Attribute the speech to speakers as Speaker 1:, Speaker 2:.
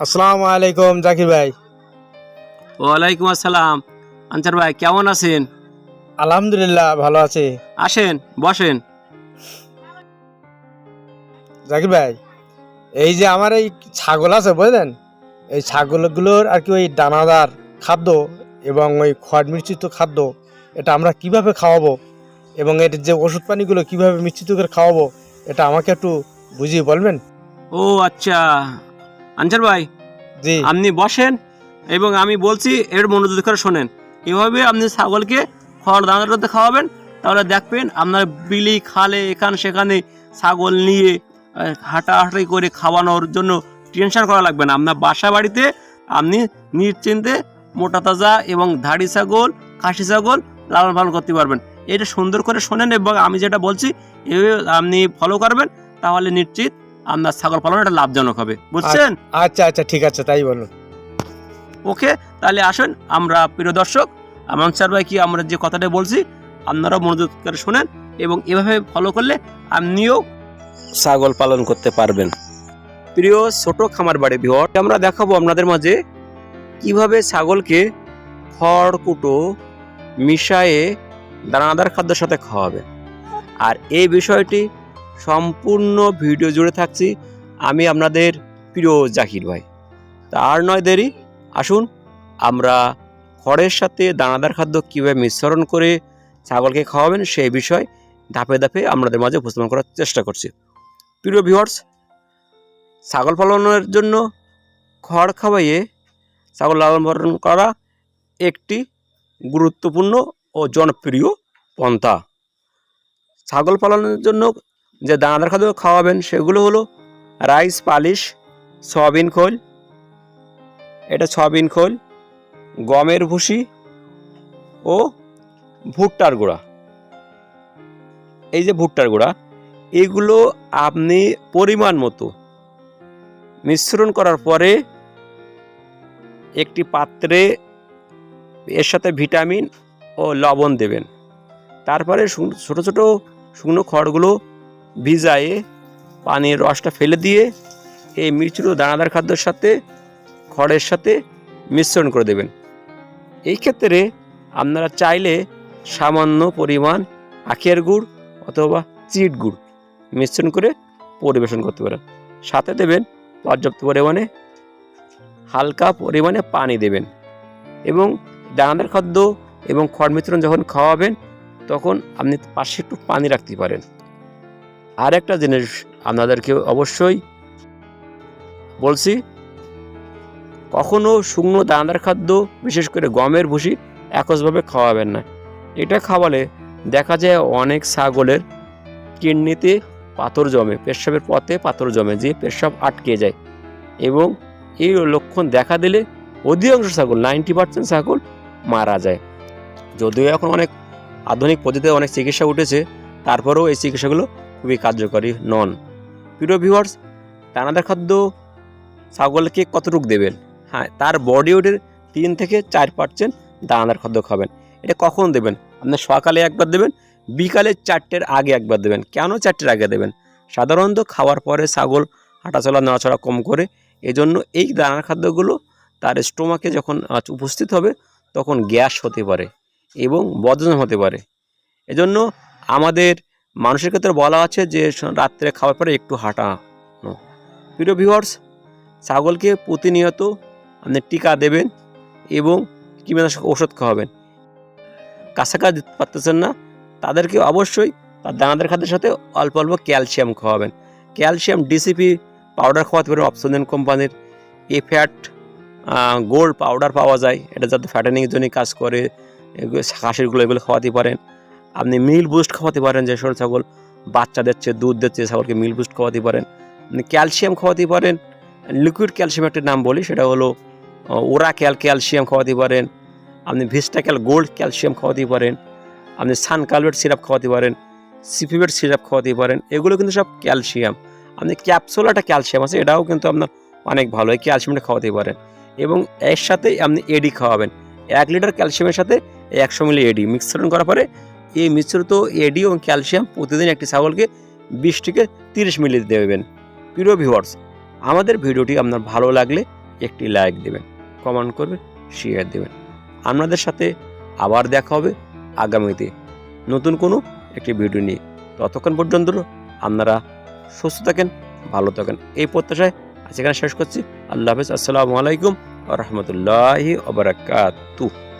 Speaker 1: আসসালামু আলাইকুম জাকির ভাই।
Speaker 2: ওয়ালাইকুম আসসালাম। আনসার ভাই কেমন আছেন?
Speaker 1: আলহামদুলিল্লাহ ভালো আছি।
Speaker 2: আসেন বসেন।
Speaker 1: জাকির ভাই, এই যে আমার এই ছাগল আছে বুঝলেন, এই ছাগলগুলোর আর কি ওই দানাদার খাদ্য এবং ওই খড় মিশ্রিত খাদ্য এটা আমরা কিভাবে খাওয়াবো এবং এর যে ওষুধ পানিগুলো কিভাবে মিশ্রিত করে খাওয়াবো এটা আমাকে একটু বুঝিয়ে বলবেন?
Speaker 2: ও আচ্ছা, আনসার ভাই
Speaker 1: জি।
Speaker 2: আপনি বসেন এবং আমি বলছি এর মনোযোগ করে শোনেন। এভাবে আপনি ছাগলকে খড় দানাটাতে খাওয়াবেন, তাহলে দেখবেন আপনার বিলি খালে এখান সেখানে ছাগল নিয়ে হাঁটাহাঁটি করে খাওয়ানোর জন্য টেনশন করা লাগবে না। আপনার বাসা বাড়িতে আপনি নিশ্চিন্তে মোটা তাজা এবং ধাড়ি ছাগল খাসি ছাগল লালন পালন করতে পারবেন। এটা সুন্দর করে শোনেন এবং আমি যেটা বলছি এভাবে আপনি ফলো করবেন, তাহলে নিশ্চিত আপনার ছাগল পালন এটা লাভজনক হবে। বুঝছেন?
Speaker 1: আচ্ছা আচ্ছা ঠিক আছে, তাই বলুন।
Speaker 2: ওকে, তাহলে আসুন আমরা প্রিয় দর্শক আনসার ভাই কি আমরা যে কথাটা বলছি আপনারাও মনোযোগ করে শোনেন এবং এভাবে ফলো করলে আপনিও ছাগল পালন করতে পারবেন। প্রিয় ছোট খামার বাড়ি ভিউয়ার, আমরা দেখাবো আপনাদের মাঝে কিভাবে ছাগলকে খড় কুটো মিশায়ে দানাদার খাদ্যের সাথে খাওয়াবে। আর এই বিষয়টি সম্পূর্ণ ভিডিও জুড়ে থাকছি আমি আপনাদের প্রিয় জাকির ভাই। তার নয় দেরি, আসুন আমরা খড়ের সাথে দানাদার খাদ্য কীভাবে মিশ্রণ করে ছাগলকে খাওয়াবেন সেই বিষয় ধাপে ধাপে আপনাদের মাঝে উপস্থাপন করার চেষ্টা করছি। প্রিয় ভিউয়ার্স, ছাগল পালনের জন্য খড় খাওয়াইয়ে ছাগল লালন পালন করা একটি গুরুত্বপূর্ণ ও জনপ্রিয় পন্থা। ছাগল পালনের জন্য যে দানাদার খাদ্য খাওয়াবেন সেগুলো হলো রাইস পালিশ, সয়াবিন খোল, এটা সয়াবিন খোল, গমের ভুসি ও ভুট্টার গুঁড়া। এই যে ভুট্টার গুঁড়া, এগুলো আপনি পরিমাণ মতো মিশ্রণ করার পরে একটি পাত্রে এর সাথে ভিটামিন ও লবণ দেবেন। তারপরে ছোট ছোট শুকনো খড়গুলো ভিজায়ে পানির রসটা ফেলে দিয়ে এই মিশ্রিত দানাদার খাদ্যের সাথে খড়ের সাথে মিশ্রণ করে দেবেন। এই ক্ষেত্রে আপনারা চাইলে সামান্য পরিমাণ আখের গুড় অথবা চিট গুড় মিশ্রণ করে পরিবেশন করতে পারেন। সাথে দেবেন পর্যাপ্ত পরিমাণে হালকা পরিমাণে পানি দেবেন এবং দানাদার খাদ্য এবং খড় মিশ্রণ যখন খাওয়াবেন তখন আপনি পাশে একটু পানি রাখতে পারেন। আর একটা জিনিস আপনাদেরকে অবশ্যই বলছি, কখনো শুকনো দানাদার খাদ্য বিশেষ করে গমের ভুসি একজভাবে খাওয়াবেন না। এটা খাওয়ালে দেখা যায় অনেক ছাগলের কিডনিতে পাথর জমে, পেশাবের পথে পাথর জমে, যে পেশাব আটকে যায় এবং এই লক্ষণ দেখা দিলে অধিকাংশ ছাগল 90% ছাগল মারা যায়। যদিও এখন অনেক আধুনিক পদ্ধতিতে অনেক চিকিৎসা উঠেছে, তারপরেও এই চিকিৎসাগুলো খুবই কার্যকরী নন। প্রিয় ভিউয়ার্স, দানাদার খাদ্য ছাগলকে কতটুকু দেবেন? হ্যাঁ, তার বডি ওয়েটের 3 থেকে 4% দানাদার খাদ্য খাবেন। এটা কখন দেবেন? আপনি সকালে একবার দেবেন, বিকালে 4টের আগে একবার দেবেন। কেন 4টের আগে দেবেন? সাধারণত খাওয়ার পরে ছাগল হাঁটাচলা নড়াচড়া কম করে, এজন্য এই দানার খাদ্যগুলো তার স্টোমাকে যখন উপস্থিত হবে তখন গ্যাস হতে পারে এবং বদহজম হতে পারে। এজন্য আমাদের মানুষের ক্ষেত্রে বলা আছে যে রাত্রে খাওয়ার পরে একটু হাঁটানো। প্রিয় ভিউয়ার্স, ছাগলকে প্রতিনিয়ত আপনি টিকা দেবেন এবং কীটনাশক ওষুধ খাওয়াবেন। কাছাকাছি দিতে পারতেছেন না, তাদেরকে অবশ্যই তার দানাদার খাদ্যের সাথে অল্প অল্প ক্যালসিয়াম খাওয়াবেন। ক্যালসিয়াম ডিসিপি পাউডার খাওয়াতে পারেন অপশন কোম্পানির। ফ্যাট গোল্ড পাউডার পাওয়া যায়, এটা যাতে ফ্যাটেনিংয়ের জন্য কাজ করে, খাসিরগুলো এগুলো খাওয়াতে পারেন। আপনি মিল বুস্ট খাওয়াতে পারেন, যে সব ছাগল বাচ্চা দিচ্ছে, দুধ দিচ্ছে, ছাগলকে মিল বুস্ট খাওয়াতে পারেন। আপনি ক্যালসিয়াম খাওয়াতে পারেন, লিকুইড ক্যালসিয়াম একটা নাম বলি, সেটা হলো ওরাক্যাল ক্যালসিয়াম খাওয়াতে পারেন। আপনি ভিস্টাক্যাল গোল্ড ক্যালসিয়াম খাওয়াতে পারেন, আপনি সানকালভেট সিরাপ খাওয়াতে পারেন, সিপিভেট সিরাপ খাওয়াতে পারেন। এগুলো কিন্তু সব ক্যালসিয়াম। আপনি ক্যাপসুল একটা ক্যালসিয়াম আছে, এটাও কিন্তু আপনার অনেক ভালো, এই ক্যালসিয়ামটা খাওয়াতে পারেন। এবং এর সাথেই আপনি এডি খাওয়াবেন। 1 লিটার ক্যালসিয়ামের সাথে 100 মিলি এডি মিশ্রণ করার পরে এই মিশ্রিত এডি এবং ক্যালসিয়াম প্রতিদিন একটি ছাগলকে 20 থেকে 30 মিলি দেবেন। প্রিয় ভিউয়ার্স, আমাদের ভিডিওটি আপনার ভালো লাগলে একটি লাইক দেবেন, কমেন্ট করবেন, শেয়ার দেবেন। আপনাদের সাথে আবার দেখা হবে আগামীতে নতুন কোনো একটি ভিডিও নিয়ে। ততক্ষণ পর্যন্ত আপনারা সুস্থ থাকেন, ভালো থাকেন, এই প্রত্যাশায় আজ এখানে শেষ করছি। আল্লাহ হাফেজ। আসসালামু আলাইকুম ওয়া রাহমাতুল্লাহি ওয়া বারাকাতুহু।